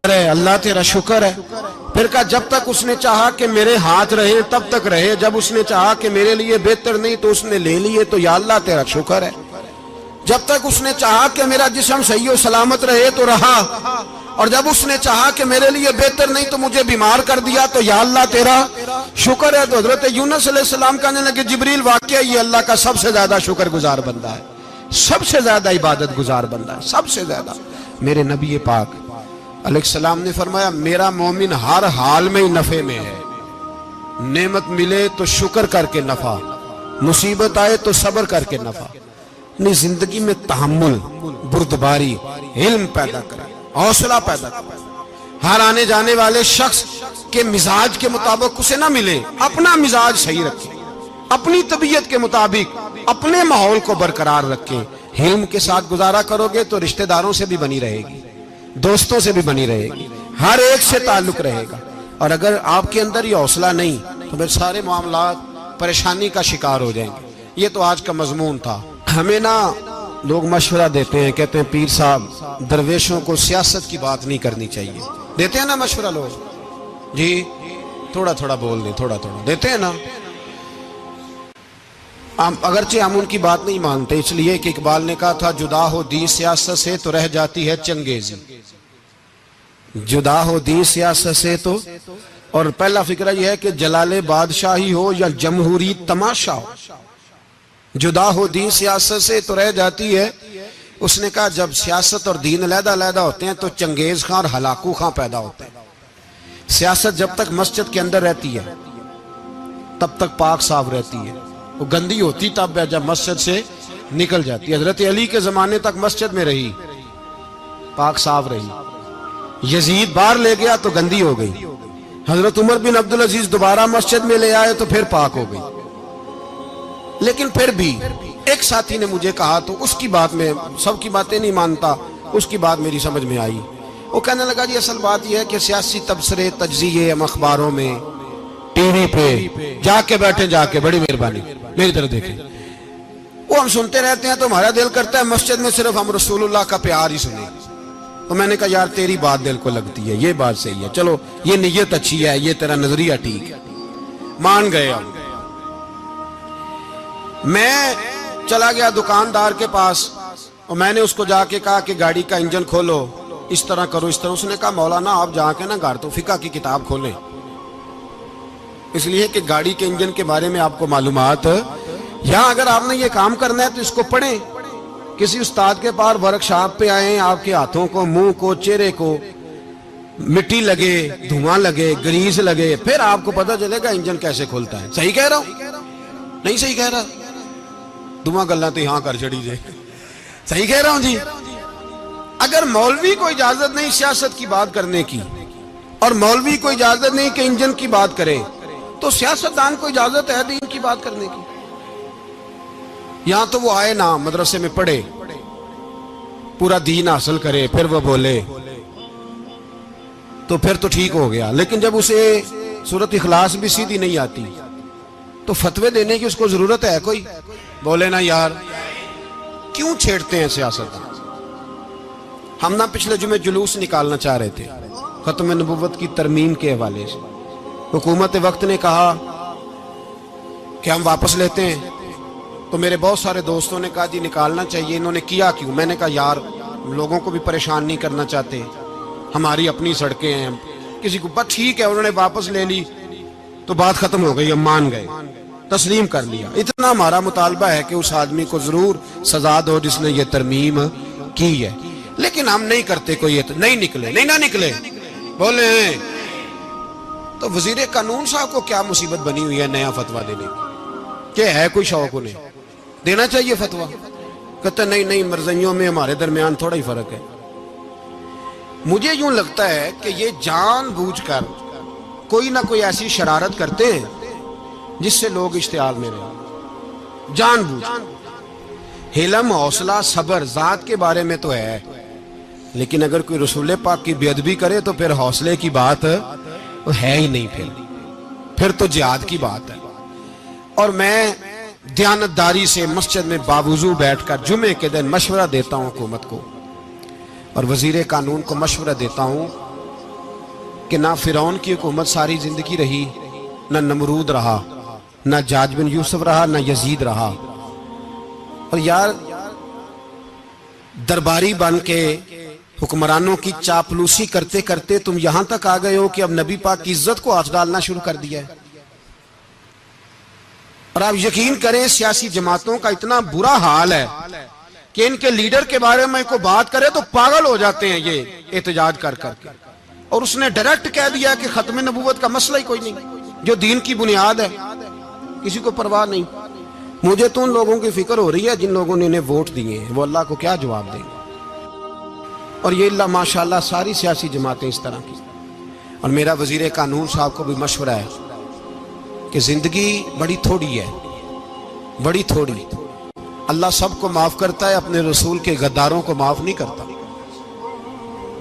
ہے اللہ تیرا شکر ہے. پھر کہا جب تک اس نے چاہا کہ میرے ہاتھ رہے تب تک رہے, جب اس نے چاہا کہ میرے لیے بہتر نہیں تو اس نے لے لیے, تو یا اللہ تیرا شکر ہے. جب تک اس نے چاہا کہ میرا جسم صحیح و سلامت رہے تو رہا, اور جب اس نے چاہا کہ میرے لیے بہتر نہیں تو مجھے بیمار کر دیا, تو یا اللہ تیرا شکر ہے. تو حضرت یونس علیہ السلام کہنے لگے جبریل واقعہ یہ اللہ کا سب سے زیادہ شکر گزار بندہ ہے, سب سے زیادہ عبادت گزار بندہ ہے, سب سے زیادہ. میرے نبی پاک علیہ السلام نے فرمایا میرا مومن ہر حال میں ہی نفع میں ہے. نعمت ملے تو شکر کر کے نفع, مصیبت آئے تو صبر کر کے نفع. اپنی زندگی میں تحمل, بردباری, علم پیدا کرے, حوصلہ پیدا کرے. ہر آنے جانے والے شخص کے مزاج کے مطابق اسے نہ ملے, اپنا مزاج صحیح رکھے, اپنی طبیعت کے مطابق اپنے ماحول کو برقرار رکھیں. علم کے ساتھ گزارا کرو گے تو رشتہ داروں سے بھی بنی رہے گی, دوستوں سے بھی بنی رہے گی, ہر ایک سے تعلق رہے گا. اور اگر آپ کے اندر یہ حوصلہ نہیں تو پھر سارے معاملات پریشانی کا شکار ہو جائیں گے. یہ تو آج کا مضمون تھا. ہمیں نا لوگ مشورہ دیتے ہیں, کہتے ہیں پیر صاحب درویشوں کو سیاست کی بات نہیں کرنی چاہیے. دیتے ہیں نا مشورہ لوگ, جی تھوڑا تھوڑا بول دیں, تھوڑا تھوڑا دیتے ہیں نا. اگرچہ ہم ان کی بات نہیں مانتے, اس لیے کہ اقبال نے کہا تھا جدا ہو دین سیاست سے تو رہ جاتی ہے چنگیزی. جدا ہو دین سیاست سے تو, اور پہلا فکرہ یہ ہے کہ جلال بادشاہی ہو یا جمہوری تماشا ہو, جدا ہو دین سیاست سے تو رہ جاتی ہے. اس نے کہا جب سیاست اور دین علیحدہ علیحدہ ہوتے ہیں تو چنگیز خان اور ہلاکو خان پیدا ہوتے ہیں. سیاست جب تک مسجد کے اندر رہتی ہے تب تک پاک صاف رہتی ہے, وہ گندی ہوتی تب ہے جب مسجد سے نکل جاتی ہے. حضرت علی کے زمانے تک مسجد میں رہی, پاک صاف رہی. یزید باہر لے گیا تو گندی ہو گئی. حضرت عمر بن عبدالعزیز دوبارہ مسجد میں لے آئے تو پھر پاک ہو گئی. لیکن پھر بھی ایک ساتھی نے مجھے کہا, تو اس کی بات میں سب کی باتیں نہیں مانتا, اس کی بات میری سمجھ میں آئی. وہ کہنے لگا جی اصل بات یہ ہے کہ سیاسی تبصرے تجزیے ہم اخباروں میں ٹی وی پہ جا کے بیٹھے, جا کے بڑی مہربانی میری طرف دیکھیں, وہ ہم سنتے رہتے ہیں تو ہمارا دل کرتا ہے مسجد میں صرف ہم رسول اللہ کا پیار ہی سنیں. تو میں نے کہا یار تیری بات دل کو لگتی ہے, یہ بات صحیح ہے, چلو یہ نیت اچھی ہے, یہ تیرا نظریہ ٹھیک ہے, مان گئے. میں چلا گیا دکاندار کے پاس اور میں نے اس کو جا کے کہا کہ گاڑی کا انجن کھولو, اس طرح کرو, اس طرح. اس نے کہا مولانا آپ جا کے نا گھر تو فقہ کی کتاب کھولیں, اس لیے کہ گاڑی کے انجن کے بارے میں آپ کو معلومات, یہاں اگر آپ نے یہ کام کرنا ہے تو اس کو پڑھیں. کسی استاد کے پاس ورکشاپ پہ آئیں, آپ کے ہاتھوں کو, منہ کو, چہرے کو مٹی لگے, دھواں لگے, گریز لگے, پھر آپ کو پتہ چلے گا انجن کیسے کھلتا ہے. صحیح کہہ رہا ہوں نہیں صحیح کہہ رہا؟ دھواں گلنا تو یہاں کر چڑی جائے, صحیح کہہ رہا ہوں جی. اگر مولوی کو اجازت نہیں سیاست کی بات کرنے کی, اور مولوی کو اجازت نہیں کہ انجن کی بات کرے, تو سیاستدان کو اجازت ہے دین کی بات کرنے کی. یہاں تو وہ آئے نا مدرسے میں پڑھے, پورا دین حاصل کرے, پھر وہ بولے تو پھر تو ٹھیک ہو گیا. لیکن جب اسے سورۃ اخلاص بھی سیدھی نہیں آتی تو فتوے دینے کی اس کو ضرورت ہے کوئی؟ بولے نا یار کیوں چھیڑتے ہیں سیاست. ہم نہ پچھلے جمعے جلوس نکالنا چاہ رہے تھے ختم نبوت کی ترمیم کے حوالے سے. حکومت وقت نے کہا کہ ہم واپس لیتے ہیں, تو میرے بہت سارے دوستوں نے کہا جی نکالنا چاہیے. انہوں نے کیا کیوں؟ میں نے کہا یار لوگوں کو بھی پریشان نہیں کرنا چاہتے, ہماری اپنی سڑکیں ہیں, کسی کو بس ٹھیک ہے. انہوں نے واپس لے لی تو بات ختم ہو گئی, ہم مان گئے, تسلیم کر لیا. اتنا ہمارا مطالبہ ہے کہ اس آدمی کو ضرور سزا دو جس نے یہ ترمیم کی ہے. لیکن ہم نہیں کرتے, کوئی نہیں نکلے, نہیں نہ نکلے بولے. تو وزیر قانون صاحب کو کیا مصیبت بنی ہوئی ہے نیا فتویٰ دینے کی, کہ ہے کوئی شوق انہیں دینا چاہیے فتویٰ؟ کہتے نہیں مرضیوں میں ہمارے درمیان تھوڑا ہی فرق ہے. مجھے یوں لگتا ہے کہ یہ جان بوجھ کر کوئی نہ کوئی ایسی شرارت کرتے ہیں جس سے لوگ اشتعال میں رہیں, جان بوجھ. حلم, حوصلہ, صبر ذات کے بارے میں تو ہے, لیکن اگر کوئی رسول پاک کی بے ادبی کرے تو پھر حوصلے کی بات ہے ہی نہیں, پھر تو جہاد کی بات ہے. اور میں دیانتداری سے مسجد میں باوضو بیٹھ کر جمعے کے دن مشورہ دیتا ہوں حکومت کو, اور وزیر قانون کو مشورہ دیتا ہوں کہ نہ فرعون کی حکومت ساری زندگی رہی، نہ نمرود رہا، نہ جاج بن یوسف رہا، نہ یزید رہا. اور یار درباری بن کے حکمرانوں کی چاپلوسی کرتے کرتے تم یہاں تک آ گئے ہو کہ اب نبی پاک کی عزت کو ہاتھ ڈالنا شروع کر دیا ہے. اور آپ یقین کریں سیاسی جماعتوں کا اتنا برا حال ہے کہ ان کے لیڈر کے بارے میں کوئی بات کرے تو پاگل ہو جاتے ہیں یہ احتجاج کر کر کے. اور اس نے ڈائریکٹ کہہ دیا کہ ختم نبوت کا مسئلہ ہی کوئی نہیں، جو دین کی بنیاد ہے، کسی کو پرواہ نہیں. مجھے تو ان لوگوں کی فکر ہو رہی ہے جن لوگوں نے انہیں ووٹ دیے ہیں، وہ اللہ کو کیا جواب دیں گے. اور یہ اللہ ماشاءاللہ ساری سیاسی جماعتیں اس طرح کی. اور میرا وزیر قانون صاحب کو بھی مشورہ ہے کہ زندگی بڑی تھوڑی ہے، بڑی تھوڑی. اللہ سب کو معاف کرتا ہے، اپنے رسول کے غداروں کو معاف نہیں کرتا.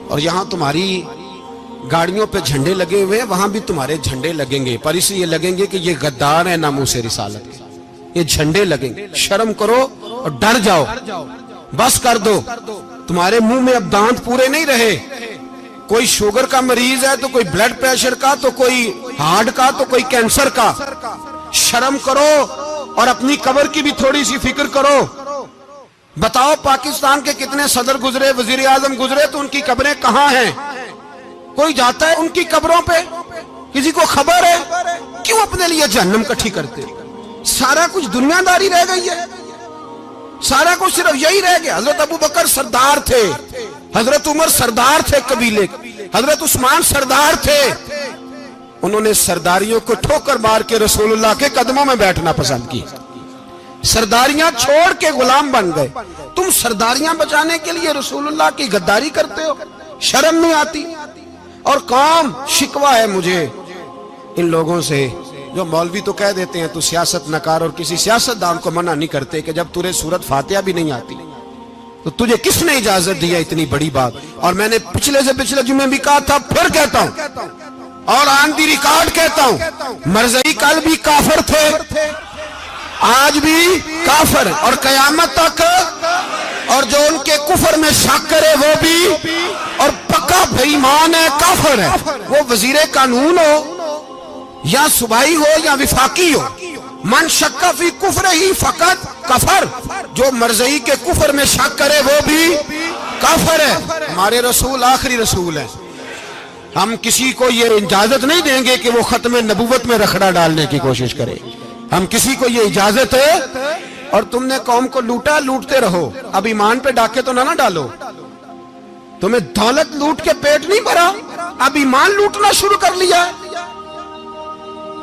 اور یہاں تمہاری گاڑیوں پہ جھنڈے لگے ہوئے ہیں، وہاں بھی تمہارے جھنڈے لگیں گے، پر اس لیے لگیں گے کہ یہ غدار ہیں ناموس رسالت کے. یہ جھنڈے لگیں گے. شرم کرو اور ڈر جاؤ، بس کر دو. تمہارے منہ میں اب دانت پورے نہیں رہے. کوئی شوگر کا مریض ہے تو کوئی بلڈ پریشر کا، تو کوئی ہارٹ کا، تو کوئی کینسر کا. شرم کرو اور اپنی قبر کی بھی تھوڑی سی فکر کرو. بتاؤ پاکستان کے کتنے صدر گزرے، وزیر اعظم گزرے، تو ان کی قبریں کہاں ہیں؟ کوئی جاتا ہے ان کی قبروں پہ؟ کسی کو خبر ہے؟ کیوں اپنے لیے جہنم کٹھی کرتے؟ سارا کچھ دنیا داری رہ گئی ہے، سارا کچھ صرف یہی رہ گیا. حضرت ابو بکر سردار تھے، حضرت عمر سردار تھے قبیلے، حضرت عثمان سردار تھے. انہوں نے سرداریوں کو ٹھوکر مار کے رسول اللہ کے قدموں میں بیٹھنا پسند کی. سرداریاں چھوڑ کے غلام بن گئے. تم سرداریاں بچانے کے لیے رسول اللہ کی غداری کرتے ہو، شرم نہیں آتی؟ اور قوم شکوہ ہے مجھے ان لوگوں سے جو مولوی تو کہہ دیتے ہیں تو سیاست نہ کر، اور کسی سیاستدان کو منع نہیں کرتے کہ جب تجھے سورت فاتحہ بھی نہیں آتی تو تجھے کس نے اجازت دیا اتنی بڑی بات. اور میں نے پچھلے سے پچھلے جمعے بھی کہا تھا، پھر کہتا ہوں اور آن دی ریکارڈ کہتا ہوں، مرزائی کل بھی کافر تھے، آج بھی کافر، اور قیامت تک. اور جو ان کے کفر میں شک کرے وہ بھی، اور پکا بے ایمان ہے، کافر ہے. وہ وزیر قانون ہو یا صوبائی ہو یا وفاقی ہو، من شک فی کفر ہی فقط کفر. جو مرزائی کے کفر میں شک کرے وہ بھی کافر ہے. ہمارے رسول آخری رسول ہے. ہم کسی کو یہ اجازت نہیں دیں گے کہ وہ ختم نبوت میں رکھڑا ڈالنے کی کوشش کرے. ہم کسی کو یہ اجازت ہے. اور تم نے قوم کو لوٹا، لوٹتے رہو. اب ایمان پہ ڈاکے تو نہ ڈالو. تمہیں دولت لوٹ کے پیٹ نہیں بھرا، اب ایمان لوٹنا شروع کر لیا.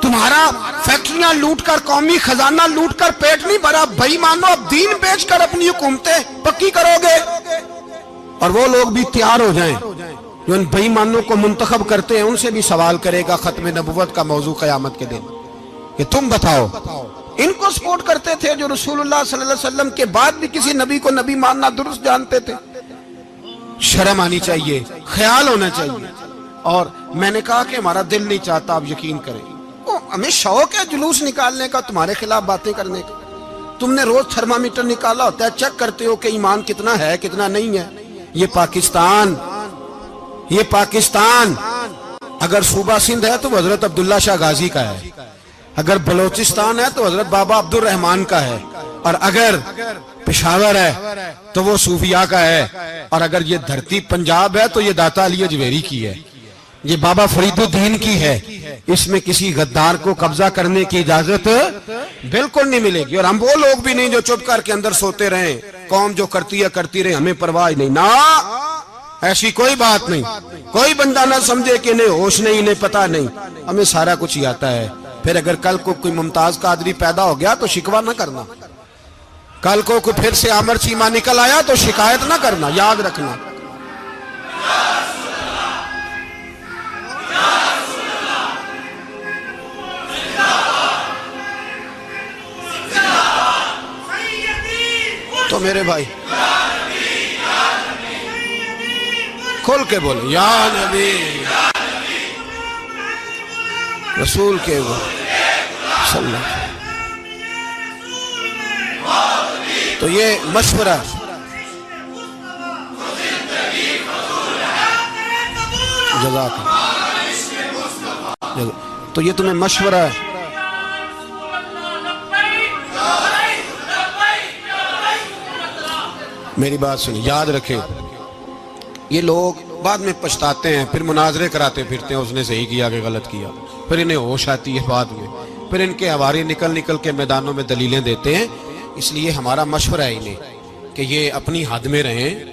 تمہارا فیکٹریاں لوٹ کر، قومی خزانہ لوٹ کر پیٹ نہیں بھرا. بھائی مانو اب دین بیچ کر اپنی حکومتیں پکی کرو گے. اور وہ لوگ بھی تیار ہو جائیں جو ان بھائی مانوں کو منتخب کرتے ہیں. ان سے بھی سوال کرے گا ختم نبوت کا موضوع قیامت کے دن کہ تم بتاؤ. ان کو سپورٹ کرتے تھے جو رسول اللہ صلی اللہ علیہ وسلم کے بعد بھی کسی نبی کو نبی ماننا درست جانتے تھے. شرم آنی چاہیے، خیال ہونا چاہیے. اور میں نے کہا کہ ہمارا دل نہیں چاہتا، آپ یقین کریں. ہمیں شوق ہے جلوس نکالنے کا، تمہارے خلاف باتیں کرنے کا. تم نے روز تھرمامیٹر نکالا ہوتا ہے، چیک کرتے ہو کہ ایمان کتنا ہے کتنا نہیں ہے. یہ پاکستان اگر صوبہ سندھ ہے تو حضرت عبداللہ شاہ غازی کا ہے، اگر بلوچستان ہے تو حضرت بابا عبد الرحمان کا ہے، اور اگر پشاور ہے تو وہ صوفیاء کا ہے، اور اگر یہ دھرتی پنجاب ہے تو یہ داتا علی اجویری کی ہے، یہ بابا فرید الدین کی ہے. اس میں کسی غدار کو قبضہ کرنے کی اجازت بالکل نہیں ملے گی. اور ہم وہ لوگ بھی نہیں جو چپ کر کے اندر سوتے رہیں، قوم جو کرتی ہے کرتی رہے، ہمیں پرواہ نہیں. نہ ایسی کوئی بات نہیں. کوئی بندہ نہ سمجھے کہ انہیں ہوش نہیں، انہیں پتہ نہیں. ہمیں سارا کچھ ہی آتا ہے. پھر اگر کل کو کوئی ممتاز قادری پیدا ہو گیا تو شکوہ نہ کرنا. کل کو کوئی پھر سے عامر چیمہ نکل آیا تو شکایت نہ کرنا. یاد رکھنا. تو میرے بھائی کھول کے بولے یا نبی رسول کے صلی اللہ. تو یہ مشورہ جزاک اللہ. تو یہ تمہیں مشورہ ہے. میری بات سنیں، یاد رکھیں، یہ لوگ بعد میں پچھتاتے ہیں، پھر مناظرے کراتے پھرتے ہیں، اس نے صحیح کیا کہ غلط کیا، پھر انہیں ہوش آتی ہے بعد میں، پھر ان کے ہواری نکل نکل کے میدانوں میں دلیلیں دیتے ہیں. اس لیے ہمارا مشورہ ہے انہیں کہ یہ اپنی حد میں رہیں،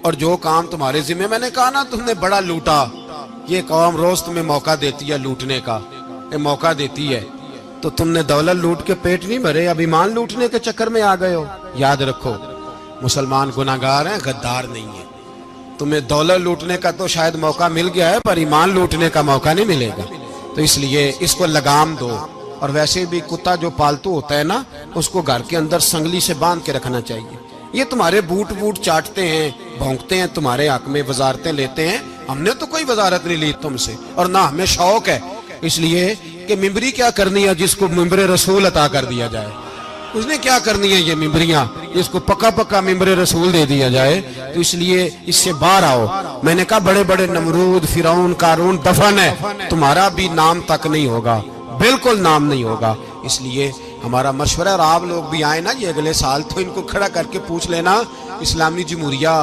اور جو کام تمہارے ذمہ، میں نے کہا نا تم نے بڑا لوٹا، یہ قوم روز تمہیں موقع دیتی ہے لوٹنے کا، یہ موقع دیتی ہے، تو تم نے دولت لوٹ کے پیٹ نہیں بھرے، اب ایمان لوٹنے کے چکر میں آ گئے ہو. یاد رکھو، مسلمان گناہگار ہیں، غدار نہیں ہیں. تمہیں دولت لوٹنے کا تو شاید موقع مل گیا ہے، پر ایمان لوٹنے کا موقع نہیں ملے گا. تو اس لیے اس کو لگام دو. اور ویسے بھی کتا جو پالتو ہوتا ہے نا، اس کو گھر کے اندر سنگلی سے باندھ کے رکھنا چاہیے. یہ تمہارے بوٹ بوٹ چاٹتے ہیں، بھونکتے ہیں، تمہارے حق میں وزارتیں لیتے ہیں. ہم نے تو کوئی وزارت نہیں لی تم سے، اور نہ ہمیں شوق ہے. اس لیے کہ ممبری کیا کرنی ہے جس کو ممبر رسول عطا کر دیا جائے؟ اس نے کیا کرنی ہے یہ ممبریاں جس کو پکا پکا ممبر رسول دے دیا جائے؟ تو اس لیے اس سے باہر آؤ. میں نے کہا بڑے بڑے نمرود، فرعون، قارون دفن ہے، تمہارا بھی نام تک نہیں ہوگا، بالکل نام نہیں ہوگا. اس لیے ہمارا مشورہ، اور آپ لوگ بھی آئیں نا یہ اگلے سال، تو ان کو کھڑا کر کے پوچھ لینا، اسلامی جمہوریہ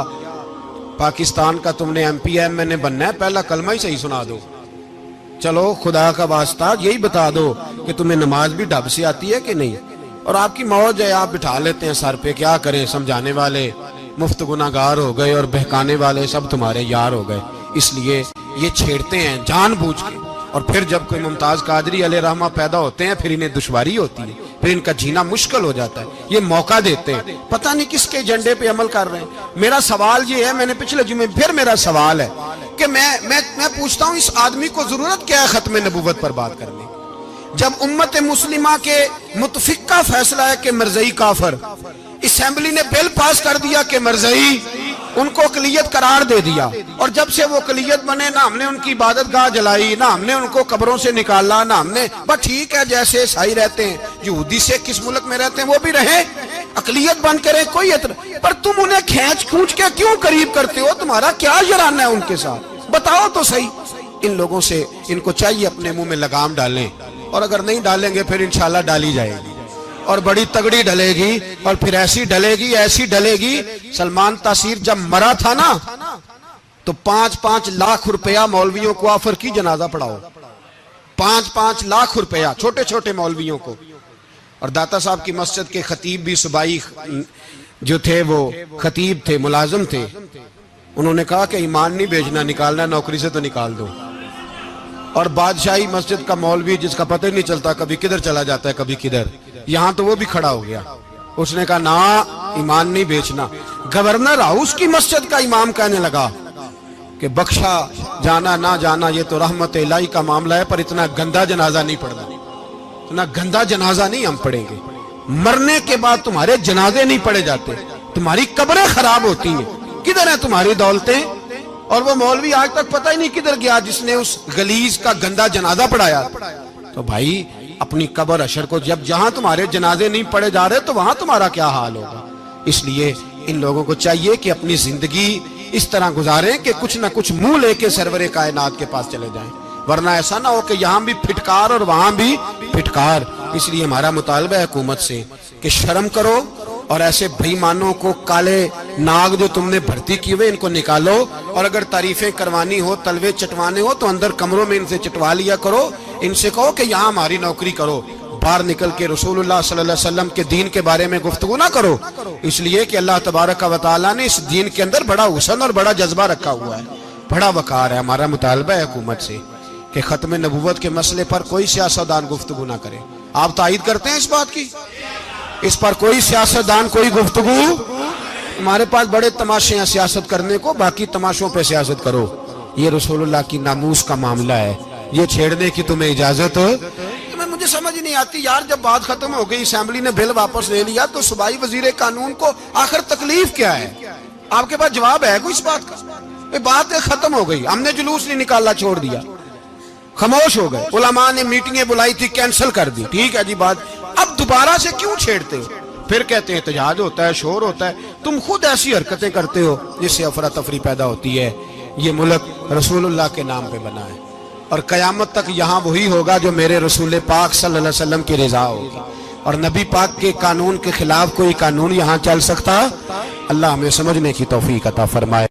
پاکستان کا تم نے ایم پی ایم نے بننا ہے، پہلا کلمہ ہی صحیح سنا دو. چلو خدا کا واسطہ یہی بتا دو کہ تمہیں نماز بھی ڈھب سے آتی ہے کہ نہیں. اور آپ کی موج ہے، آپ بٹھا لیتے ہیں سر پہ، کیا کریں، سمجھانے والے مفت گناہگار ہو گئے اور بہکانے والے سب تمہارے یار ہو گئے. اس لیے یہ چھیڑتے ہیں جان بوجھ کے. اور پھر جب کوئی ممتاز قادری علیہ رحمہ پیدا ہوتے ہیں، پھر انہیں دشواری ہوتی ہے، پھر ان کا جینا مشکل ہو جاتا ہے. یہ موقع دیتے ہیں، پتہ نہیں کس کے ایجنڈے پہ عمل کر رہے ہیں. میرا سوال یہ ہے، میں نے پچھلے جمعے پھر میرا سوال ہے کہ میں پوچھتا ہوں، اس آدمی کو ضرورت کیا ہے ختم نبوت پر بات کرنے؟ جب امت مسلمہ کے متفق کا فیصلہ ہے کہ مرزائی کافر، اسمبلی نے بل پاس کر دیا کہ مرزائی، ان کو اقلیت قرار دے دیا، اور جب سے وہ اقلیت بنے، نہ ہم نے ان کی عبادت گاہ جلائی، نہ ہم نے ان کو قبروں سے نکالا، نہ ہم نے، بس ٹھیک ہے جیسے عیسائی رہتے ہیں، یہودی سے کس ملک میں رہتے ہیں وہ بھی رہیں، اقلیت بن کے رہے، کوئی اعتراض. پر تم انہیں کھینچ کھونچ کے کیوں قریب کرتے ہو؟ تمہارا کیا جرانہ ہے ان کے ساتھ؟ بتاؤ تو صحیح. ان لوگوں سے ان کو چاہیے اپنے منہ میں لگام ڈالیں، اور اگر نہیں ڈالیں گے پھر انشاءاللہ ڈالی جائے گی، اور بڑی تگڑی ڈلے گی، اور پھر ایسی ڈلے گی، ایسی ڈلے گی. سلمان تاثیر جب مرا تھا نا، تو 5-5 لاکھ روپیہ مولویوں کو آفر کی جنازہ پڑھاؤ، 5-5 لاکھ روپیہ چھوٹے چھوٹے مولویوں کو. اور داتا صاحب کی مسجد کے خطیب بھی صوبائی جو تھے، وہ خطیب تھے، ملازم تھے، انہوں نے کہا کہ ایمان نہیں بیچنا، نکالنا نوکری سے تو نکال دو. اور بادشاہی مسجد کا مولوی جس کا پتہ نہیں چلتا، کبھی کدھر چلا جاتا ہے کبھی کدھر، یہاں تو وہ بھی کھڑا ہو گیا. اس نے کہا نا، ایمان نہیں بیچنا. گورنر ہاؤس کی مسجد کا امام کہنے لگا کہ بخشا جانا نہ جانا یہ تو رحمت الہی کا معاملہ ہے، پر اتنا گندا جنازہ نہیں پڑھنا، اتنا گندا جنازہ نہیں ہم پڑھیں گے. مرنے کے بعد تمہارے جنازے نہیں پڑھے جاتے، تمہاری قبریں خراب ہوتی ہیں. کدھر ہیں تمہاری دولتیں؟ اور وہ مولوی آج تک پتہ ہی نہیں کدھر گیا جس نے اس غلیظ کا گندا جنازہ پڑھایا. تو بھائی اپنی قبر حشر کو، جب جہاں تمہارے جنازے نہیں پڑھے جا رہے تو وہاں تمہارا کیا حال ہوگا. اس لیے ان لوگوں کو چاہیے کہ اپنی زندگی اس طرح گزاریں کہ کچھ نہ کچھ منہ لے کے سرور کائنات کے پاس چلے جائیں، ورنہ ایسا نہ ہو کہ یہاں بھی پھٹکار اور وہاں بھی پھٹکار. اس لیے ہمارا مطالبہ ہے حکومت سے کہ شرم کرو، اور ایسے بھائیمانوں کو، کالے ناگ جو تم نے بھرتی کی ہوئے، ان کو نکالو. اور اگر تعریفیں کروانی ہو، تلوے چٹوانے ہو، تو اندر کمروں میں ان سے چٹوا لیا کرو. ان سے کہو کہ یہاں ہماری نوکری کرو، باہر نکل کے رسول اللہ صلی اللہ علیہ وسلم کے دین کے بارے میں گفتگو نہ کرو. اس لیے کہ اللہ تبارک و تعالیٰ نے اس دین کے اندر بڑا حسن اور بڑا جذبہ رکھا ہوا ہے، بڑا وقار ہے. ہمارا مطالبہ ہے حکومت سے کہ ختم نبوت کے مسئلے پر کوئی سیاستدان گفتگو نہ کرے. آپ تائید کرتے ہیں اس بات کی؟ اس پر کوئی سیاستدان کوئی گفتگو؟ ہمارے پاس بڑے تماشے ہیں سیاست کرنے کو، باقی تماشوں پہ سیاست کرو. یہ رسول اللہ کی ناموس کا معاملہ ہے، یہ چھیڑنے کی تمہیں اجازت؟ مجھے سمجھ نہیں آتی یار، جب بات ختم ہو گئی، اسمبلی نے بل واپس لے لیا، تو صوبائی وزیر قانون کو آخر تکلیف کیا ہے؟ آپ کے پاس جواب ہے کوئی اس بات کا؟ یہ بات ختم ہو گئی، ہم نے جلوس نہیں نکالنا، چھوڑ دیا، خاموش ہو گئے. علماء نے میٹنگیں بلائی تھی، کینسل کر دی، ٹھیک ہے جی بات. اب دوبارہ سے کیوں چھیڑتے ہو؟ پھر کہتے ہیں احتجاج ہوتا ہے، شور ہوتا ہے. تم خود ایسی حرکتیں کرتے ہو جس سے افراتفری پیدا ہوتی ہے. یہ ملک رسول اللہ کے نام پہ بنا ہے، اور قیامت تک یہاں وہی ہوگا جو میرے رسول پاک صلی اللہ علیہ وسلم کی رضا ہوگی، اور نبی پاک کے قانون کے خلاف کوئی قانون یہاں چل سکتا؟ اللہ ہمیں سمجھنے کی توفیق عطا فرمائے۔